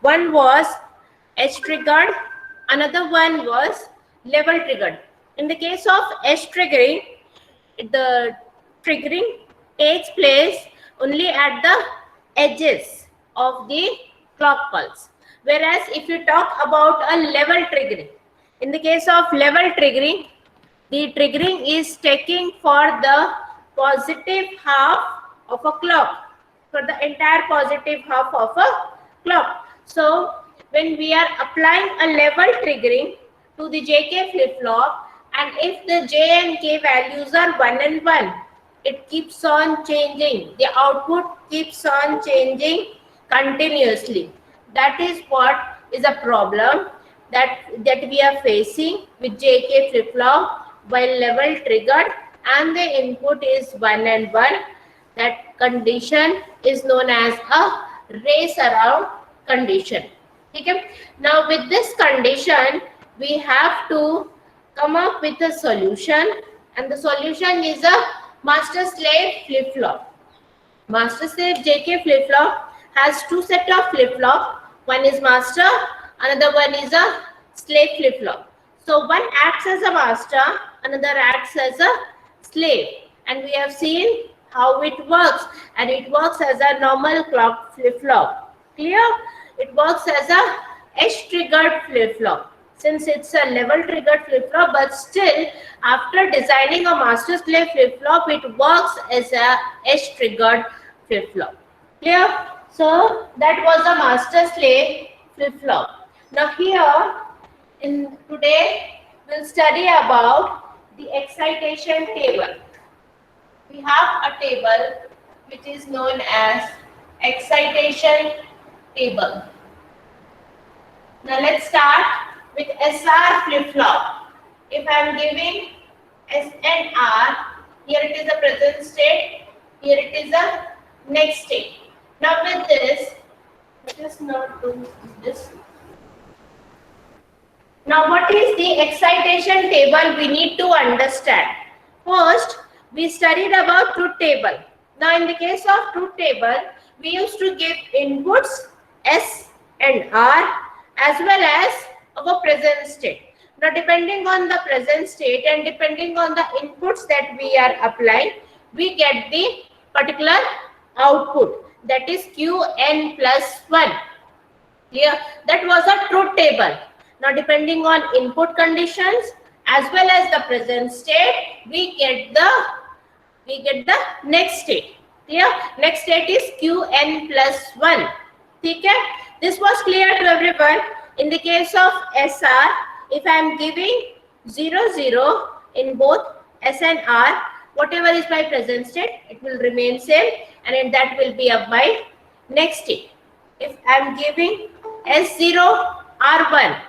One was edge triggered, another one was level triggered. In the case of edge triggering, the triggering takes place only at the edges of the clock pulse. Whereas if you talk about a level triggering, in the case of level triggering, the triggering is taking for the positive half of a clock, for the entire positive half of a clock. So when we are applying a level triggering to the JK flip-flop, and if the J and K values are 1 and 1, it keeps on changing. The output keeps on changing continuously. That is what is a problem that we are facing with JK flip-flop while level triggered and the input is 1 and 1. That condition is known as a race around condition. Okay? Now with this condition, we have to come up with a solution, and the solution is a master slave flip flop. Master slave JK flip flop has two set of flip flop. One is master, another one is a slave flip flop. So one acts as a master, another acts as a slave, and we have seen how it works, and it works as a normal clock flip flop. Clear? It works as a edge triggered flip flop, since it's a level triggered flip flop, but still after designing a master slave flip flop, it works as a edge triggered flip flop. Clear? So that was a master slave flip flop. Now here in today we'll study about the excitation table. We have a table which is known as excitation table. Now let's start with SR flip-flop. If I am giving S and R, here it is a present state, here it is a next state. Now with this, let us not do this. Now what is the excitation table we need to understand? First, we studied about truth table. Now in the case of truth table, we used to give inputs S and R as well as our present state. Now depending on the present state and depending on the inputs that we are applying, we get the particular output, that is Qn plus 1. Clear? That was a truth table. Now depending on input conditions as well as the present state, we get the next state. Clear? Next state is Qn plus 1. Okay? This was clear to everyone. In the case of SR, if I am giving 0, 0 in both S and R, whatever is my present state, it will remain same, and in that will be of my next state. If I am giving S0, R1,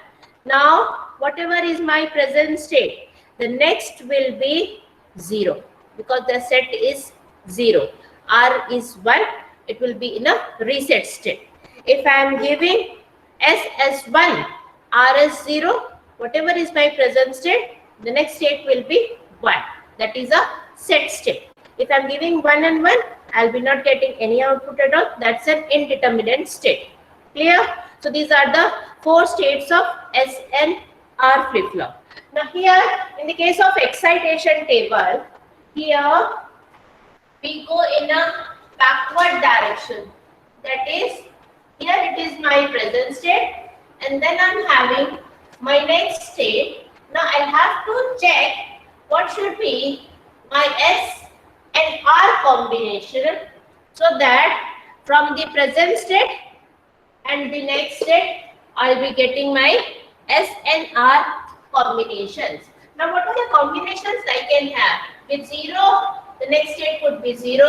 now whatever is my present state, the next will be 0 because the set is 0. R is 1, it will be in a reset state. If I am giving S1, R is 0, whatever is my present state, the next state will be 1. That is a set state. If I am giving 1 and 1, I will be not getting any output at all. That's an indeterminate state. Clear? So these are the 4 states of S and R flip-flop. Now here, in the case of excitation table, here we go in a backward direction. That is, here it is my present state, and then I'm having my next state. Now I'll have to check what should be my S and R combination, so that from the present state and the next state, I'll be getting my S and R combinations. Now what are the combinations I can have? With 0, the next state would be 0.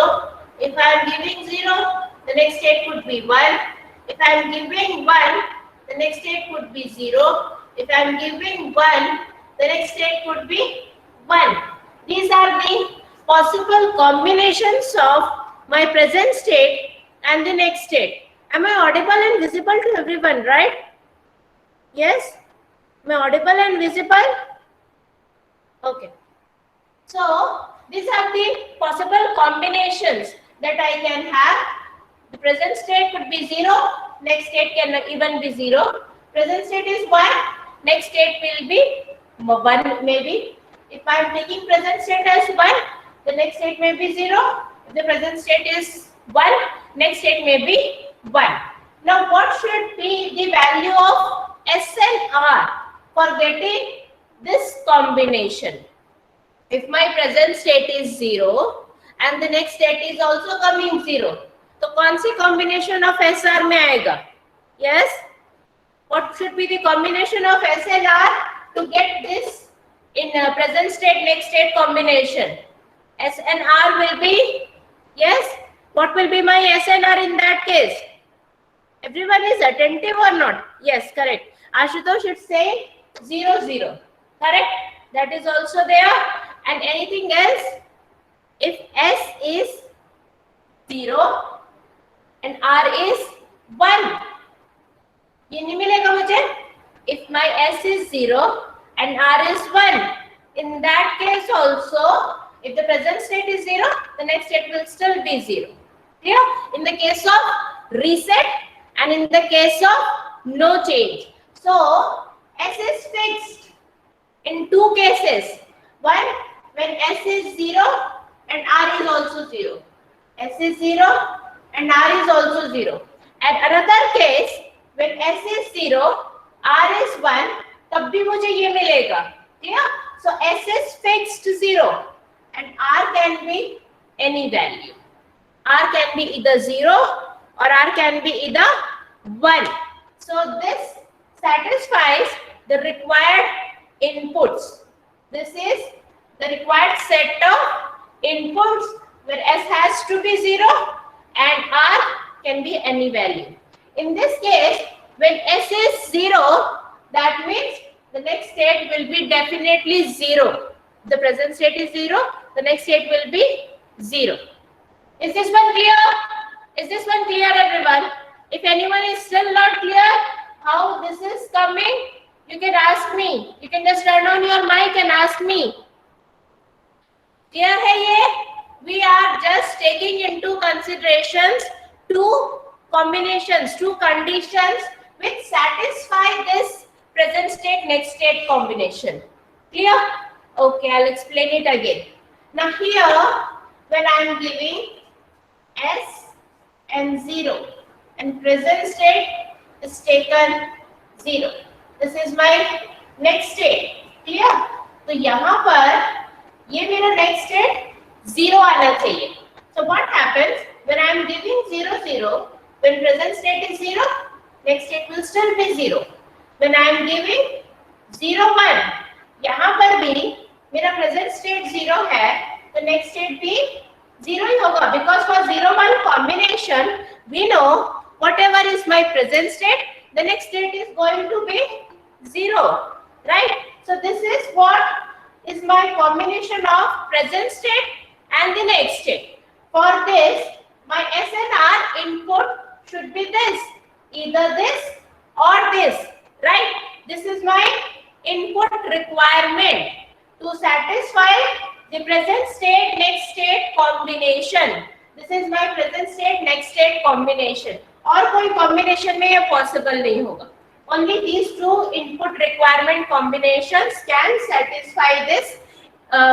If I am giving 0, the next state would be 1. If I am giving 1, the next state would be 0. If I am giving 1, the next state would be 1. These are the possible combinations of my present state and the next state. Am I audible and visible to everyone, right? Yes? Am I audible and visible? Okay. So, these are the possible combinations that I can have. The present state could be 0, next state can even be 0. Present state is 1, next state will be 1 maybe. If I am taking present state as 1, the next state may be 0. If the present state is 1, next state may be 1. Now what should be the value of S and R for getting this combination? If my present state is 0 and the next state is also coming 0, तो कौन सी combination of S R में आएगा? Yes? What should be the combination of S and R to get this in present state next state combination? S and R will be, yes? What will be my S and R in that case? Everyone is attentive or not? Yes, correct. Ashutosh should say 0, 0. Correct? That is also there. And anything else? If S is 0 and R is 1. ये नहीं मिलेगा मुझे. If my S is 0 and R is 1. In that case also, if the present state is 0, the next state will still be 0. Clear? In the case of reset and in the case of no change. So, S is fixed in two cases. One, when S is 0 and R is also 0. S is 0 and R is also 0. And another case, when S is 0, R is 1, तब भी मुझे ये मिलेगा. Clear? So, S is fixed 0 and R can be any value. R can be either 0 or R can be either 1. So, this satisfies the required inputs. This is the required set of inputs where S has to be 0 and R can be any value. In this case, when S is 0, that means the next state will be definitely 0. The present state is 0, the next state will be 0. Is this one clear? Is this one clear, everyone? If anyone is still not clear how this is coming, you can ask me. You can just turn on your mic and ask me. Clear hai ye? We are just taking into considerations two combinations, two conditions which satisfy this present state next state combination. Clear? Okay, I'll explain it again. Now here, when I am giving S and 0 and present state is taken 0. This is my next state. Clear? तो यहाँ पर ये मेरा next state 0 आना चाहिए. So what happens when I am giving 0, 0? When present state is 0, next state will still be 0. When I am giving 0, 1, यहाँ पर भी मेरा present state 0 है, तो next state भी 0 ही होगा. Because for 0, 1 combination, we know whatever is my present state, the next state is going to be 0, right? So this is what is my combination of present state and the next state. For this, my S and R input should be this, either this or this, right? This is my input requirement to satisfy the present state next state combination. This is my present state next state combination. और कोई combination में ये possible नहीं होगा. Only these two input requirement combinations can satisfy this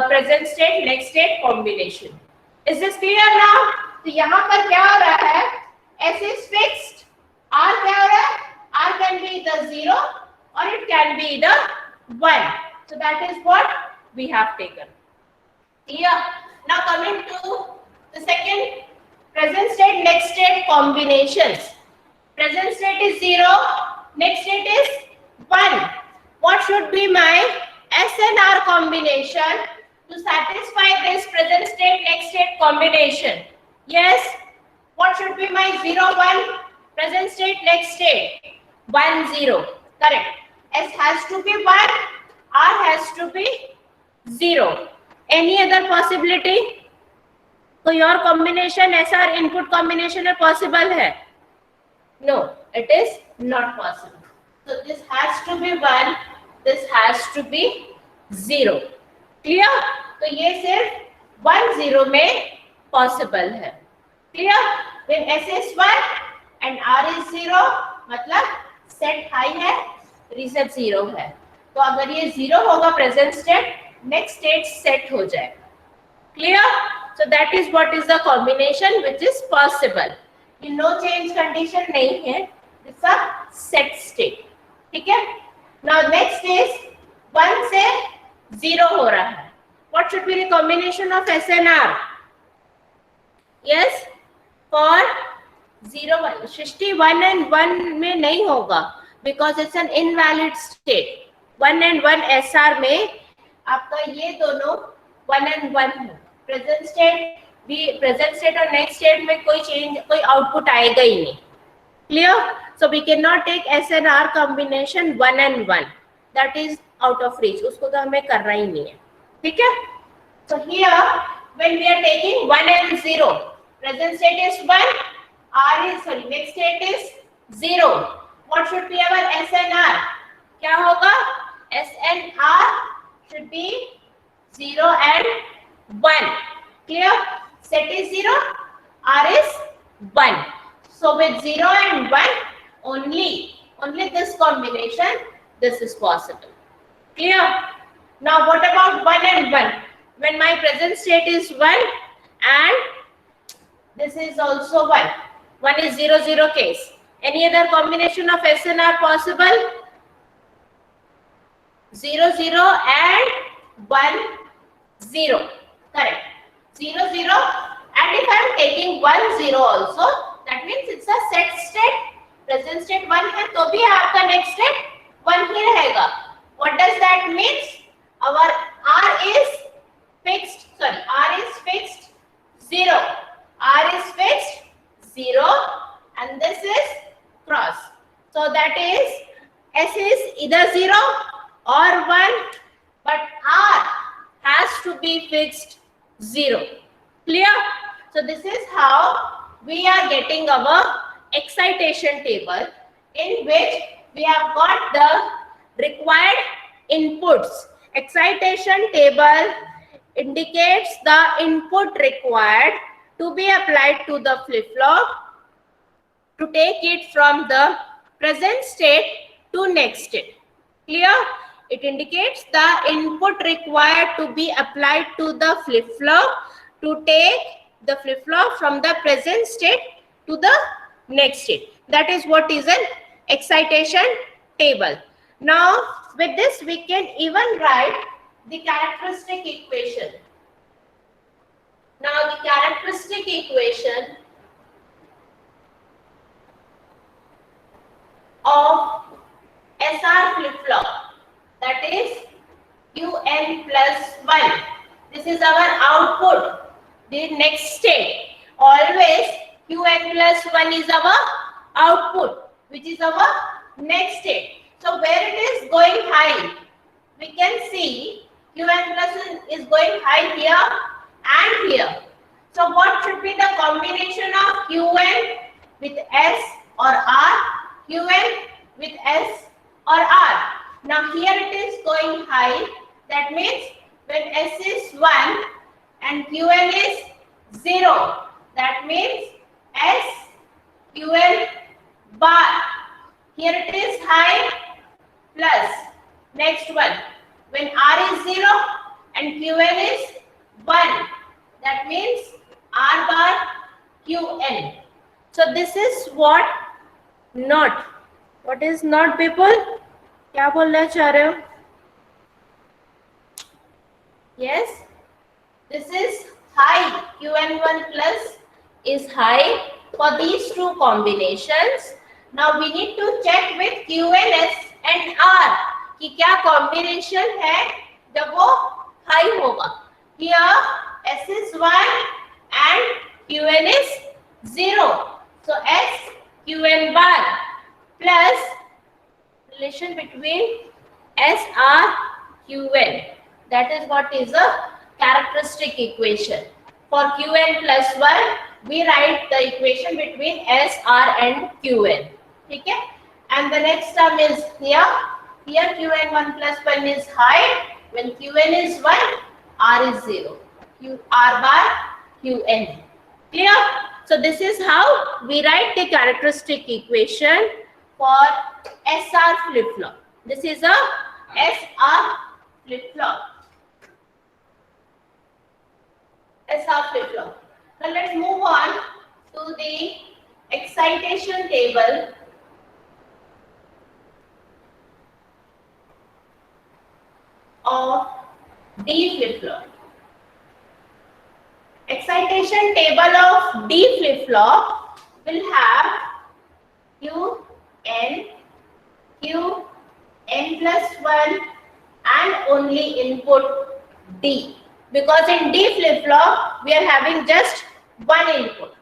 present state next state combination. Is this clear now? तो यहाँ पर क्या हो रहा है? S is fixed. R क्या हो रहा है? R can be either 0 or it can be either 1. So that is what we have taken. Clear? Now coming to the second present state next state combinations. Present state is 0, next state is 1. What should be my S and R combination to satisfy this present state next state combination? Yes. What should be my 0, 1 present state next state? 1, 0. Correct. S has to be 1, R has to be 0. Any other possibility? So your combination SR input combination is possible है? No, it is not possible. So this has to be 1, this has to be 0. Clear? तो ये सिर्फ 1, 0 में possible है. Clear? When S is 1, and R is 0, मतलब set high है, reset 0 है। तो अगर ये 0 होगा present state, next state set हो जाएगा। Clear? So that is what is the combination which is possible. ये नो चेंज कंडीशन नहीं है, इट्स अ सेट स्टेट। ठीक है? नाउ नेक्स्ट इज 1 से 0 हो रहा है। What should be the combination of S and R? Yes, for 0 1 Srishti 1 and 1 में नहीं होगा because it's an invalid state. 1 and 1 SR में आपका ये दोनों 1 and 1 है। प्रेजेंट स्टेट और नेक्स्ट स्टेट में कोई चेंज, कोई आउटपुट आएगा ही नहीं। Clear? So we can not take S and R combination 1 and 1, that is out of reach, उसको तो हमें करना ही नहीं है। ठीक है? So here when we are taking 1 and 0, present state is 1, next state is 0. What should be our S and R? क्या होगा? S and R should be 0 and 1. Clear? Set is 0, R is 1. So with 0 and 1, only this combination, this is possible. Clear? Now what about 1 and 1? When my present state is 1 and this is also 1. 1 is 0 0 case. Any other combination of S and R possible? 0 0 and 1 0. Correct. 0 0, and if I am taking 1 0 also, that means it's a set state. Present state 1 है तो भी आपका next state 1 ही रहेगा. What does that means? Our R is fixed. Sorry, R is fixed 0. R is fixed 0 and this is cross. So that is S is either 0 or 1, but R has to be fixed 0. Clear? So this is how we are getting our excitation table, in which we have got the required inputs. Excitation table indicates the input required to be applied to the flip-flop to take it from the present state to next state. Clear? It indicates the input required to be applied to the flip-flop to take the flip-flop from the present state to the next state. That is what is an excitation table. Now, with this we can even write the characteristic equation. Now, the characteristic equation of SR flip-flop, that is Qn plus 1. This is our output, the next state. Always Qn plus 1 is our output, which is our next state. So where it is going high, we can see Qn plus 1 is going high here and here. So what should be the combination of Qn with S or R? Qn with S or R. Now here it is going high, that means when S is 1 and Qn is 0, that means S Qn bar. Here it is high plus next one. When R is 0 and Qn is 1, that means R bar Qn. So this is what not. What is not, people? क्या बोलना चाह रहे हो? Yes, this is high. Qn1 plus is high for these two combinations. Now we need to check with Qns and R कि क्या combination है जब वो high होगा. Here S is 1 and Qn is 0. So S Qn bar plus relation between SR Qn. That is what is a characteristic equation. For Qn plus 1, we write the equation between SR and Qn. Okay? And the next term is here. Here Qn1 plus 1 is high. When Qn is 1, R is 0. R bar Qn. Clear? So this is how we write the characteristic equation for SR flip-flop. This is a SR flip-flop. SR flip-flop. Now let's move on to the excitation table of D flip-flop. Excitation table of D flip-flop will have Q, N plus 1 and only input D. Because in D flip-flop, we are having just one input.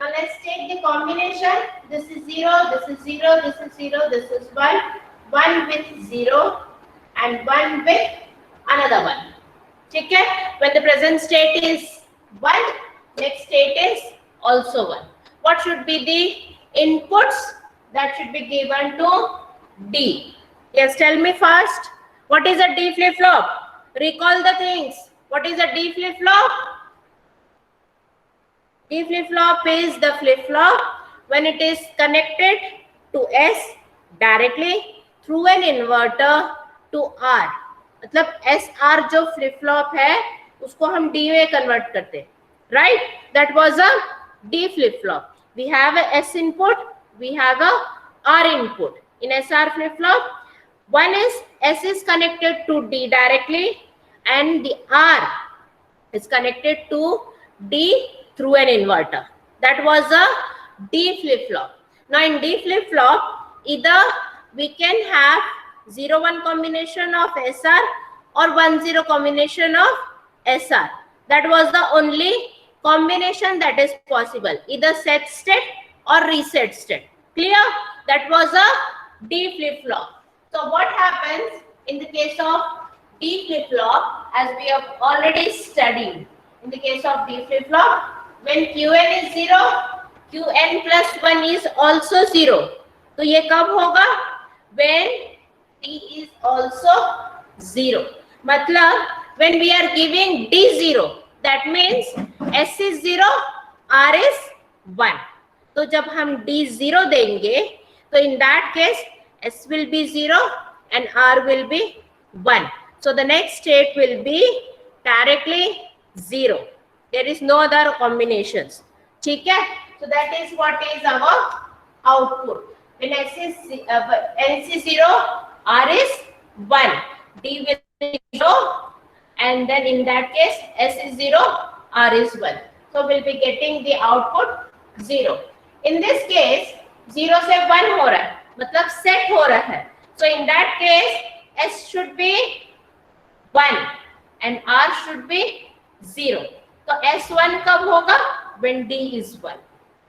Now let's take the combination. This is 0, this is 0, this is 0, this is 1. 1 with 0 and 1 with another 1. Okay? When the present state is 1, next state is also 1. What should be the inputs that should be given to D? Yes, tell me first. What is a D flip-flop? Recall the things. What is a D flip-flop? D flip-flop is the flip-flop when it is connected to S directly through an inverter to R. मतलब SR जो flip-flop है उसको हम D में convert करते हैं, right? That was a D flip-flop. We have a S input, we have a R input. In SR flip-flop, one is S is connected to D directly and the R is connected to D through an inverter. That was a D flip-flop. Now in D flip-flop, either we can have 0-1 combination of SR or 1-0 combination of SR. That was the only combination that is possible. Either set state or reset state. Clear? That was a D flip-flop. So what happens in the case of D flip-flop, as we have already studied? In the case of D flip-flop, when Qn is 0, Qn plus 1 is also 0. तो ये कब होगा? When D is also 0. मतलब when we are giving D 0, that means S is 0, R is 1. तो जब हम D 0 देंगे, तो in that case S will be 0 and R will be 1. So the next state will be directly 0. There is no other combinations. ठीक है? So that is what is our output. When S is 0, R is 1. D will be 0 and then in that case S is 0, R is 1. So we'll be getting the output 0. In this case 0 से 1 हो रहा है, मतलब set हो रहा है. So in that case S should be 1 and R should be 0. तो S1 कब होगा? When D is 1.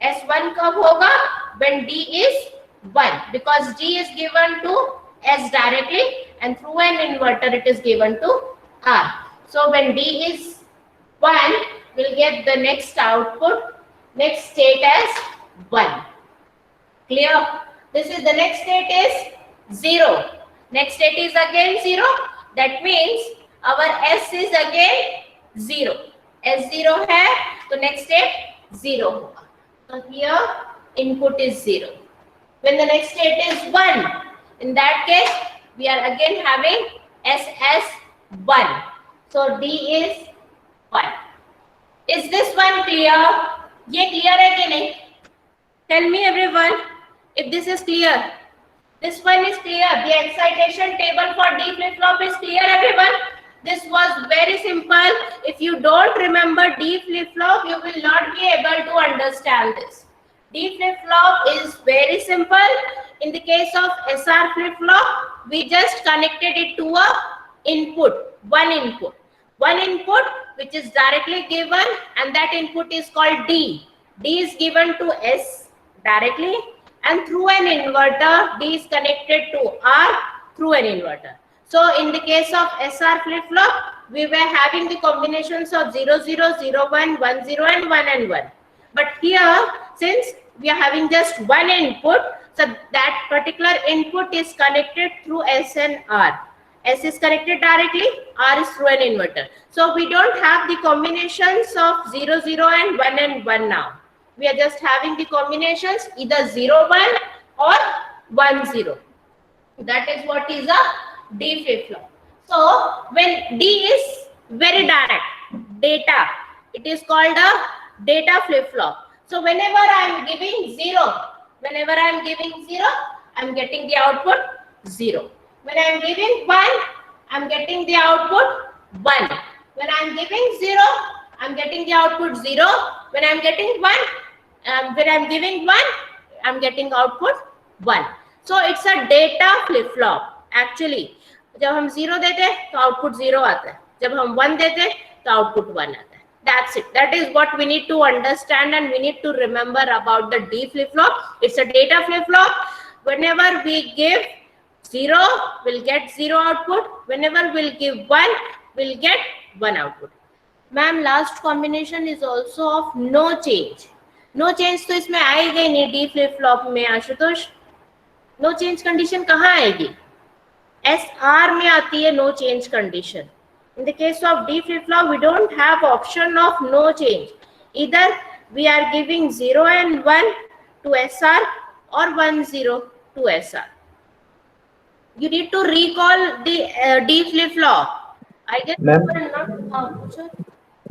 S1 कब होगा? When D is 1. Because D is given to S directly and through an inverter it is given to R. So when D is 1, we'll get the next output, next state as 1. Clear? This is the next state is 0. Next state is again 0. That means our S is again 0. S 0 है, तो next state 0 होगा. So here input is 0. When the next state is 1, in that case we are again having S as 1. So D is 1. Is this one clear? ये clear है कि नहीं? Tell me everyone if this is clear. This one is clear. The excitation table for D flip-flop is clear, everyone. This was very simple. If you don't remember D flip-flop, you will not be able to understand this. D flip-flop is very simple. In the case of SR flip-flop, we just connected it to a input, one input. One input which is directly given and that input is called D. D is given to S directly and through an inverter, D is connected to R through an inverter. So in the case of SR flip-flop, we were having the combinations of 0, 0, 0, 1, 1, 0 and 1 and 1. But here, since we are having just one input, so that particular input is connected through S and R. S is connected directly, R is through an inverter. So we don't have the combinations of 0, 0 and 1 now. We are just having the combinations either 0 1 or 1 0. That is what is a D flip-flop. So when D is very direct, data, it is called a data flip-flop. So whenever I am giving 0, I am getting the output 0. When I am giving 1, I am getting the output 1. When I am giving 0, I am getting the output 0. When I am getting 1, when I am giving 1, I am getting output 1. So it's a data flip flop. Actually, जब हम 0 देते हैं तो output 0 आता है, जब हम 1 देते हैं तो आउटपुट 1 आता है. That's it. That is what we need to understand and we need to remember about the D flip flop. It's a data flip flop. Whenever we give 0, we'll get 0 output. Whenever we'll give 1, we'll get 1 output. Ma'am, last combination is also of no change. No change तो इसमें आएगी नहीं D flip flop में. Ashutosh, no change condition कहाँ आएगी? SR में आती है no change condition. In the case of D flip flop, we don't have option of no change. Either we are giving 0 and 1 to SR or 1 0 to SR. You need to recall the D flip flop. I guess you are not.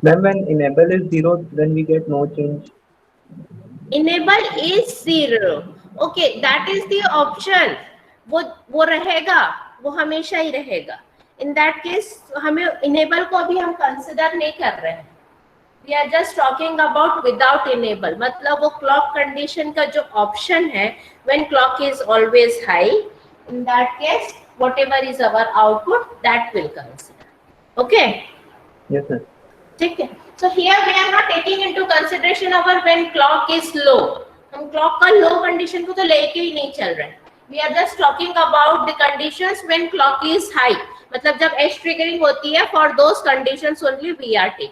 Ma'am, when enable is 0, then we get no change. Enable is 0. Okay, that is the option. वो रहेगा, वो हमेशा ही रहेगा. In that case, हमें enable को अभी हम consider नहीं कर रहे हैं. We are just talking about without enable. मतलब वो clock condition का जो option है, when clock is always high, in that case, whatever is our output, that will consider. Okay? Yes, sir. ठीक है. So here we are not taking into consideration our when clock is low. हम clock का low condition को तो लेके ही नहीं चल रहे हैं. We are just talking about the conditions when clock is high. मतलब जब edge triggering होती है, for those conditions only we are taking.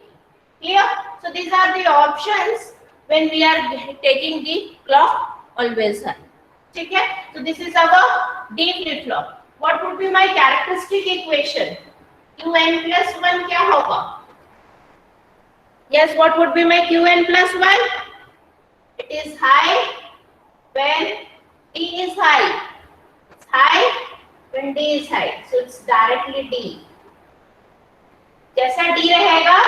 Clear? So these are the options when we are taking the clock always high. ठीक है? So this is our D flip flop. What would be my characteristic equation? Qn plus 1 क्या होगा? Yes, what would be my Qn plus 1? It is high when D is high. It's high when D is high. So it's directly D. जैसा D रहेगा,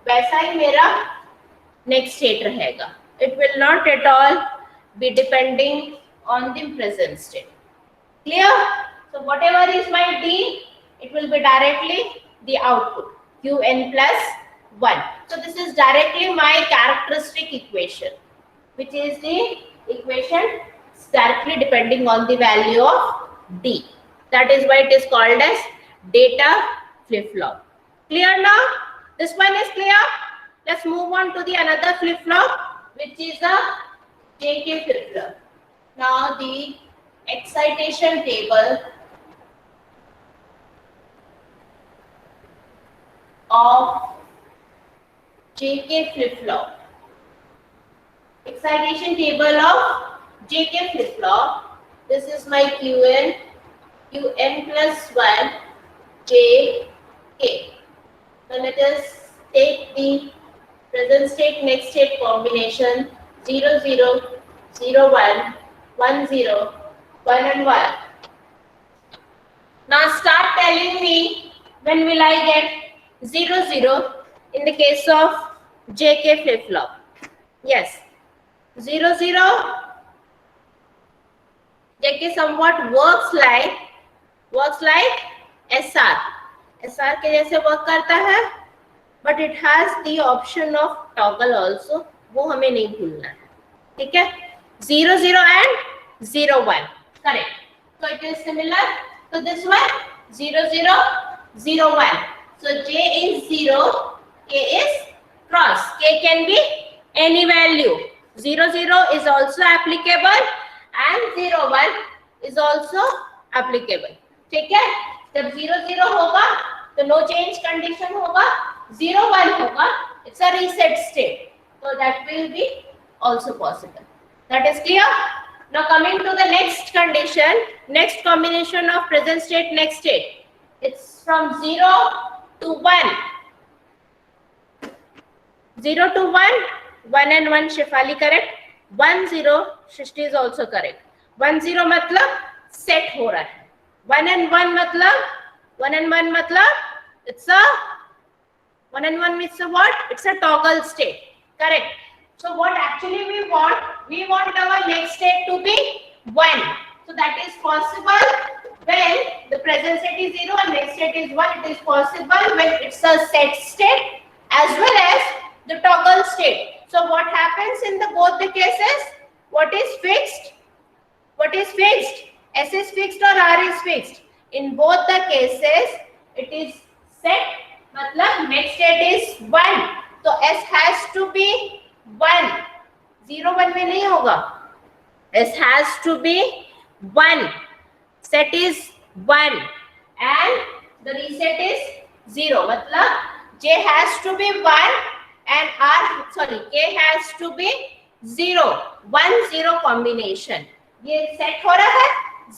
वैसा ही मेरा next state रहेगा. It will not at all be depending on the present state. Clear? So whatever is my D, it will be directly the output. Qn plus 1. So this is directly my characteristic equation, which is the equation directly depending on the value of D. That is why it is called as data flip-flop. Clear now? This one is clear. Let's move on to the another flip-flop, which is a JK flip-flop. Now the excitation table of JK flip-flop. Excitation table of JK flip-flop. This is my Qn plus 1 JK. So let us take the present state next state combination 0 0 0 1 1 0 1 and 1. Now start telling me when will I get 0 0 in the case of JK flip-flop. Yes, 0 0 JK somewhat works like SR. SR के जैसे work करता है, but it has the option of toggle also. वो हमें नहीं भूलना है. ठीक है? 0 0 and 0 1. Correct. So it is similar to this one. 0 0 0 1. So J is 0, K is cross. K can be any value. 0 0 is also applicable and 0 1 is also applicable. ठीक है? जब 0 0 होगा तो no change condition होगा, 0 1 होगा, it's a reset state. So that will be also possible. That is clear? Now coming to the next condition, next combination of present state, next state. It's from 0 to 1. 0 to 1, 1 and 1 Shefali correct. 1 0 Shrishti is also correct. 1 0 मतलब set हो रहा है. 1 and 1 मतलब it's a 1 and 1 means a what? It's a toggle state. Correct. So what actually we want? We want our next state to be 1. So that is possible when the present state is 0 and next state is 1. It is possible when it's a set state as well as the toggle state. So what happens in the both the cases? What is fixed? What is fixed? S is fixed or R is fixed? In both the cases, it is set. मतलब next state is 1. तो S has to be 1. 0 1 में नहीं होगा. S has to be 1. Set is 1 and the reset is 0. मतलब J has to be 1 and K has to be 0. 1 0 combination. ये set हो रहा है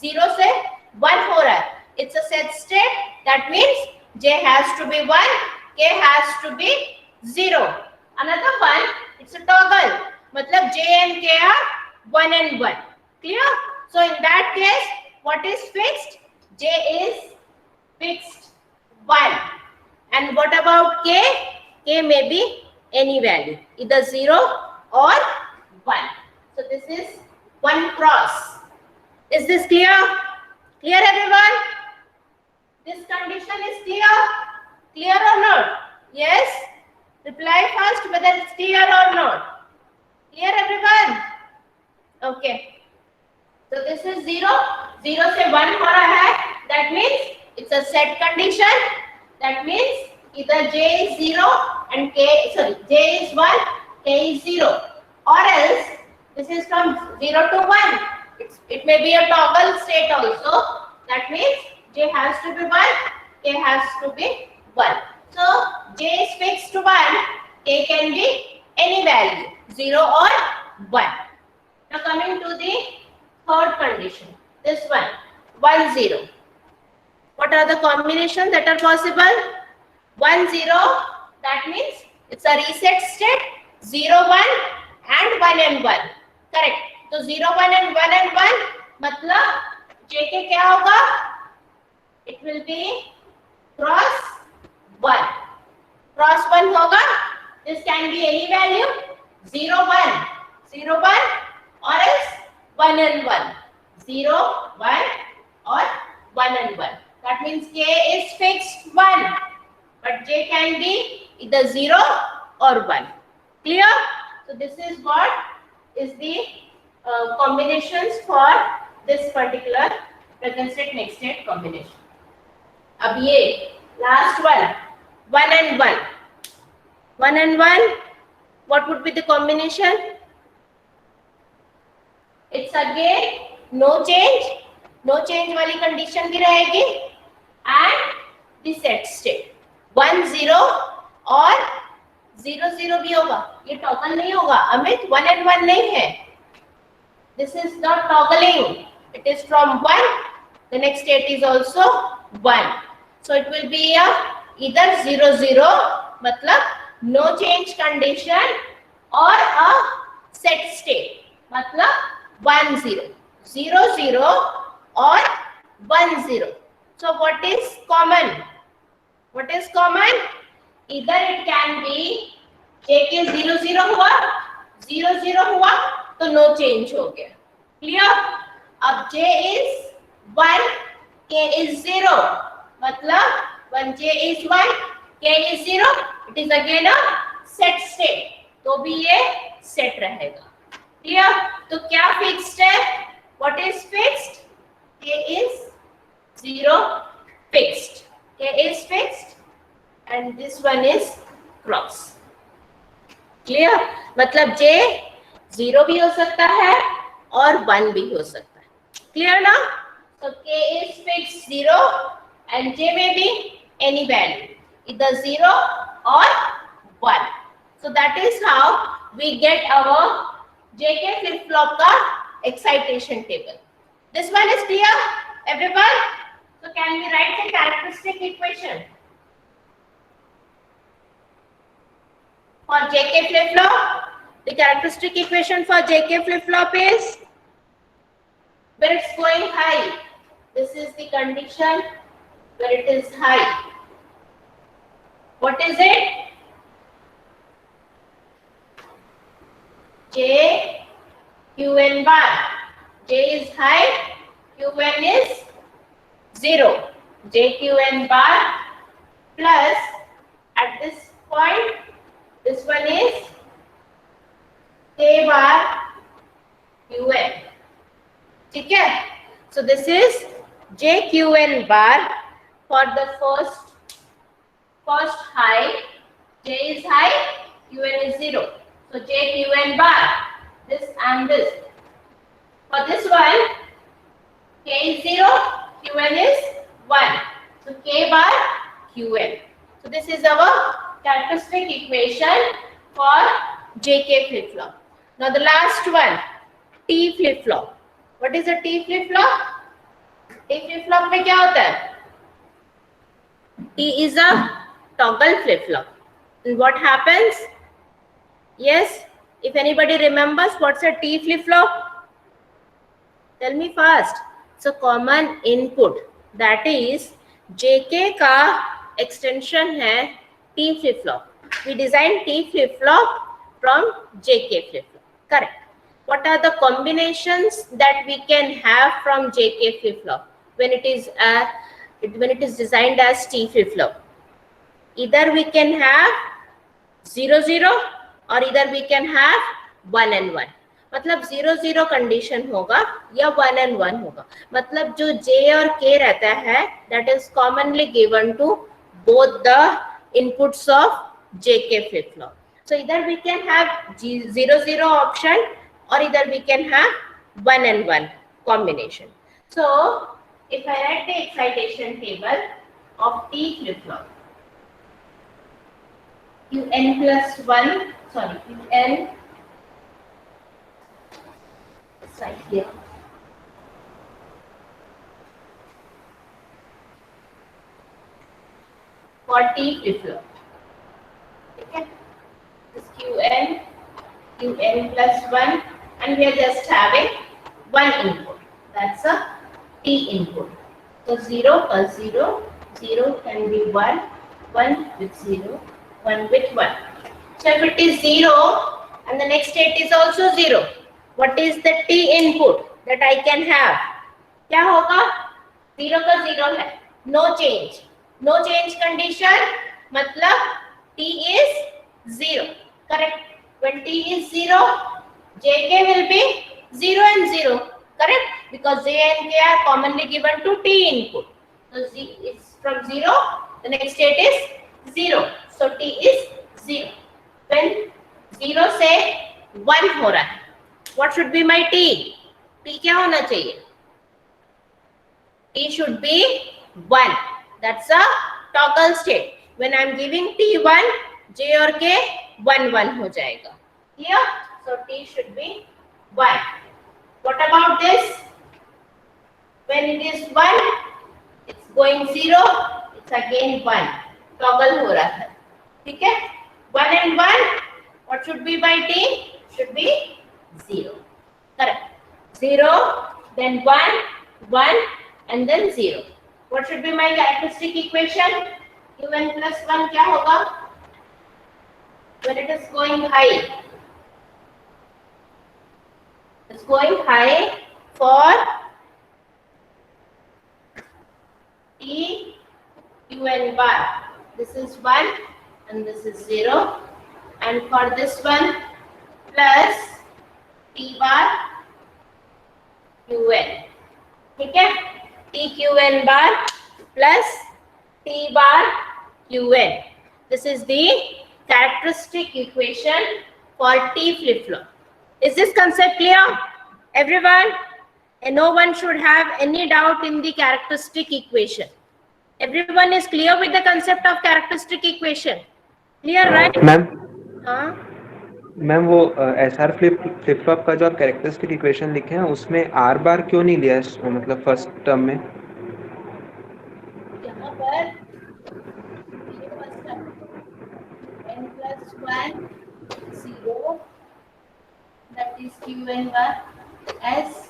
0 से 1 हो रहा है. It's a set state. That means J has to be 1, K has to be 0. Another one, it's a toggle. मतलब J and K are 1 and 1. Clear? So in that case, what is fixed? J is fixed 1. And what about K? K may be any value, either 0 or 1. So this is 1 cross. Is this clear? Clear everyone? This condition is clear? Clear or not? Yes? Reply first whether it's clear or not. Clear everyone? Okay. So this is 0. 0 से 1 हो रहा है. That means it's a set condition. That means either J is 0 and J is 1, K is 0. Or else this is from 0 to 1. It may be a toggle state also. That means J has to be 1, K has to be 1. So J is fixed to 1, K can be any value, 0 or 1. Now coming to the third condition, this one, 1 0. What are the combinations that are possible? 1 0, that means it's a reset state, 0 1 and 1 and 1. Correct. तो 0 1 and 1 and 1 मतलब JK क्या होगा? It will be cross 1. Cross 1 होगा. This can be any value, 0 1, 0 1 or else 1 and 1, 0 1 or 1 and 1. That means K is fixed 1, but J can be either 0 or 1. Clear? So this is what is the combinations for this particular present state next state combination. अब ये last one, 1 and 1. 1 and 1, what would be the combination? It's again no change वाली condition भी रहेगी and the set state 1 0 और 0 0 भी होगा. ये toggle नहीं होगा अमित, 1 and 1 नहीं है. This is not toggling. It is from 1. The next state is also 1. So it will be either 0 0 मतलब no change condition or a set state मतलब 1 0, 0 0 or 1 0. So what is common? What is common? Either it can be JK 0 0 हुआ, 0 0 हुआ तो no change हो गया. Clear? अब J is 1, K is 0. मतलब when J is 1, K is 0, it is again a set state. तो भी ये set रहेगा. Clear? तो क्या fixed है? What is fixed? K is 0 fixed. K is fixed and this one is cross. Clear? मतलब J 0 भी हो सकता है और 1 भी हो सकता है. Clear ना? So K is fixed 0 and J may be any value, either 0 or 1. So that is how we get our JK flip-flop का excitation table. This one is clear, everyone? So can we write the characteristic equation for JK flip-flop? The characteristic equation for JK flip-flop is where it's going high. This is the condition where it is high. What is it? J, Qn bar. J is high, Qn is 0. JQn bar plus at this point, this one is K bar Qn. ठीक है? So this is JQn bar for the first high. J is high, Qn is 0. So JQn bar, this and this. For this one, K is 0, Qn is 1. So K bar Qn. So this is our characteristic equation for JK flip-flop. Now the last one, T flip-flop. What is a T flip-flop? T flip-flop में क्या होता है? T is a toggle flip-flop. And what happens? Yes, if anybody remembers what's a T flip-flop? Tell me fast. It's a common input. That is, JK का extension है T flip-flop. We designed T flip-flop from JK flip-flop. Correct. What are the combinations that we can have from JK flip-flop when it is designed as T flip-flop? Either we can have 0 0 or either we can have 1 and 1. मतलब 0 0 condition होगा या 1 and 1 होगा. मतलब जो J और K रहता है that is commonly given to both the inputs of JK flip-flop. So either we can have 0 0 option or either we can have 1 and 1 combination. So if I write the excitation table of T flip-flop, Qn plus 1, sorry, Qn right here. For T flip-flop. Okay. This Qn plus 1, and we are just having one input. That's a T input. So 0 plus 0, 0 can be 1, 1 with 0, 1 with 1. So if it is 0 and the next state is also 0, what is the T input that I can have? क्या होगा? 0 का 0 है. No change. No change condition मतलब T is 0. Correct. When T is 0, JK will be 0 and 0. Correct. Because J and K are commonly given to T input. So Z is from 0. The next state is 0. So T is 0. When 0 से 1 हो रहा है, what should be my T? T क्या होना चाहिए? T should be 1. That's a toggle state. When I am giving T1, J और K 1 1 हो जाएगा. Here, so T should be 1. What about this? When it is 1, it's going 0. It's again 1. Toggle हो रहा है. ठीक है? 1 and 1. What should be my T? Should be 0. Correct. 0, then 1, 1, and then 0. What should be my characteristic equation? Qn plus 1 क्या होगा? When it is going high. It's going high for T Qn bar. This is 1 and this is 0. And for this one, plus T bar Qn. ठीक है? T Qn bar plus T bar Qn. This is the characteristic equation for T flip-flop. Is this concept clear, everyone? And no one should have any doubt in the characteristic equation. Everyone is clear with the concept of characteristic equation. Clear, right? Ma'am हाँ. Ma'am वो SR flip flop का जो आप characteristic equation लिखे हैं उसमें R बार क्यों नहीं लिया है, मतलब फर्स्ट टर्म में? यहाँ पर n plus 1 0 Q n bar S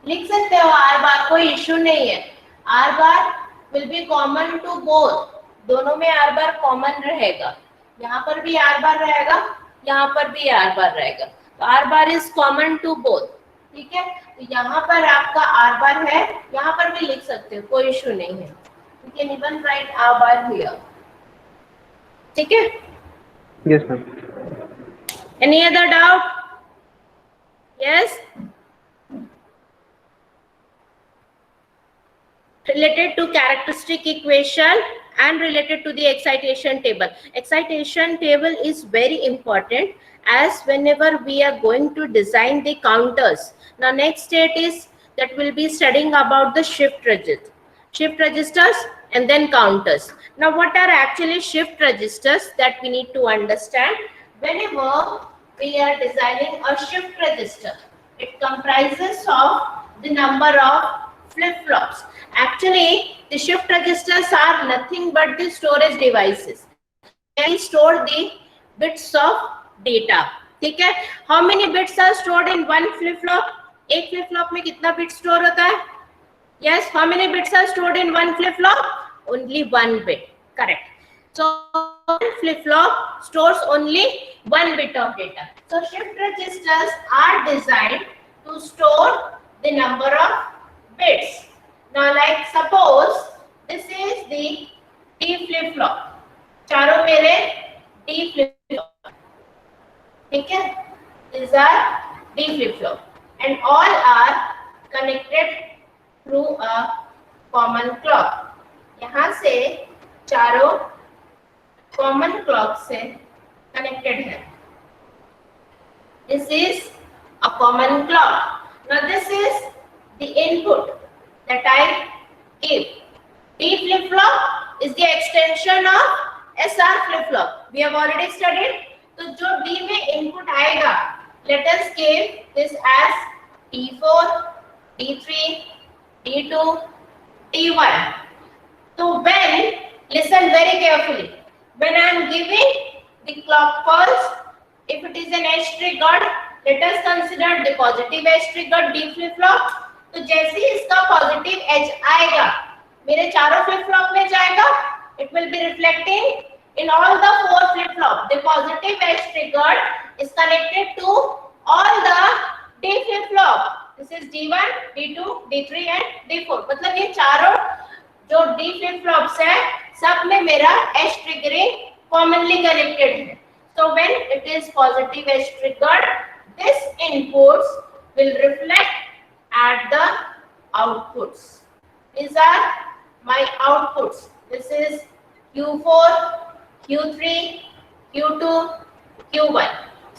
लिख सकते हो आर बार, कोई इश्यू नहीं है। R bar will be common to both, दोनों में आर बार कॉमन रहेगा, यहाँ पर भी आर बार रहेगा, यहाँ पर भी आर बार रहेगा, तो R bar is common to both. ठीक है, तो यहाँ पर आपका आर बार है, यहाँ पर भी लिख सकते हो, कोई इश्यू नहीं है। You can even right are bar here. ठीक है, yes ma'am. Any other doubt? Yes, related to characteristic equation and related to the excitation table. Excitation table is very important as whenever we are going to design the counters. Now next state is that we'll be studying about the shift registers and then counters. Now what are actually shift registers that we need to understand? Whenever we are designing a shift register, it comprises of the number of flip-flops. Actually, the shift registers are nothing but the storage devices. They store the bits of data. ठीक है, how many bits are stored in one flip-flop? एक flip-flop में कितना bit store होता है? Yes, how many bits are stored in one flip-flop? Only one bit. Correct. So one flip-flop stores only one bit of data. So shift registers are designed to store the number of bits. Now like suppose this is the D flip-flop, चारों मेरे D flip-flop, ठीक है, these are D flip-flop and all are connected through a common clock. यहाँ से चारों common clock से connected है. This is a common clock. Now this is the input that I give. D flip-flop is the extension of SR flip-flop. We have already studied. तो जो D में input आएगा, let us give this as D4, D3, D2, D1. So when, listen very carefully, when I am giving the clock pulse, if it is an edge triggered, let us consider the positive edge triggered D flip-flop. तो जैसे ही इसका positive as आएगा, मेरे चारों flip flop में जाएगा, it will be reflecting in all the four flip flop. The positive edge triggered is connected to all the D flip flop. This is D1, D2, D3 and D4. मतलब ये चारों जो D flip flops है, सब में मेरा edge triggering commonly connected है. So when it is positive edge triggered, this inputs will reflect at the outputs. These are my outputs. This is Q4, Q3, Q2, Q1.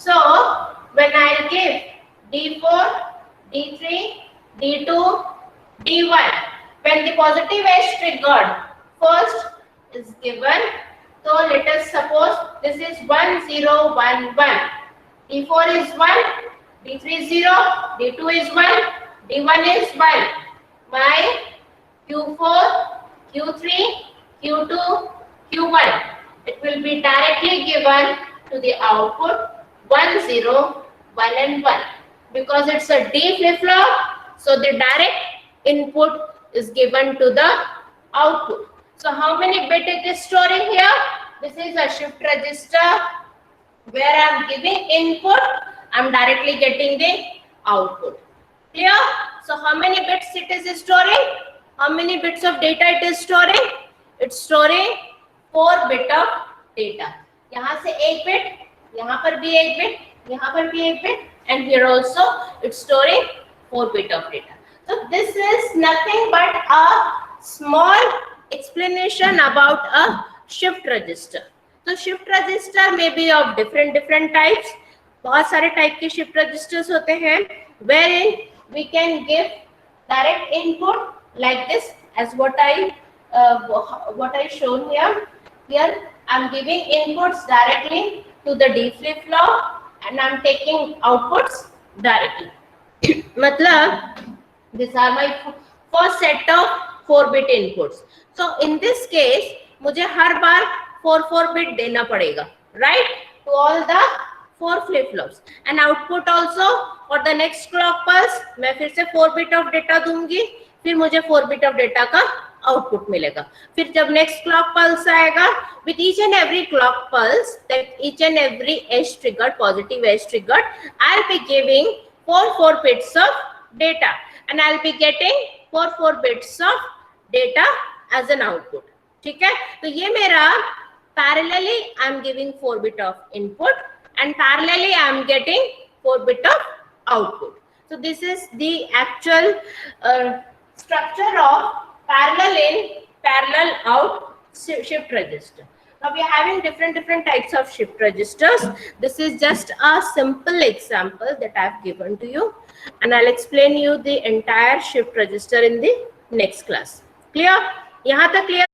So when I give D4, D3, D2, D1, when the positive edge triggered first is given, so let us suppose this is 1 0 1 1. D4 is 1, D3 is 0, D2 is 1, D1 is 1. My Q4, Q3, Q2, Q1. It will be directly given to the output 1 0 1 and 1 because it's a D flip-flop. So the direct input is given to the output. So how many bit it is storing here? This is a shift register where I am giving input. I am directly getting the output. Clear? So how many bits it is storing? How many bits of data it is storing? It's storing 4 bit of data. यहाँ से एक bit, यहाँ पर भी एक bit, यहाँ पर भी एक bit, and here also it's storing 4 bit of data. So this is nothing but a small explanation about a shift register. So shift register may be of different types. बहुत सारे टाइप के shift registers होते हैं wherein we can give direct input like this as what I shown here. Here I am giving inputs directly to the D flip flop and I am taking outputs directly. मतलब these are my first set of 4-bit inputs. So in this case मुझे हर बार 4 bit देना पड़ेगा, right? To all the 4 flip flops and output also for the next clock pulse मैं फिर से 4 bit of data दूंगी, फिर मुझे 4 bit of data का आउटपुट मिलेगा. फिर जब नेक्स्ट क्लॉक पल्स आएगा, with each and every clock pulse, that each and every edge triggered, positive edge triggered, I'll be giving 4 bits of data and I'll be getting 4 bits of data as an output. ठीक है, तो ये मेरा parallelly I'm giving 4 bit of input and parallelly I'm getting 4 bit of output. So this is the actual structure of parallel in, parallel out shift register. Now we are having different types of shift registers. This is just a simple example that I have given to you, and I'll explain you the entire shift register in the next class. Clear? यहाँ तक clear?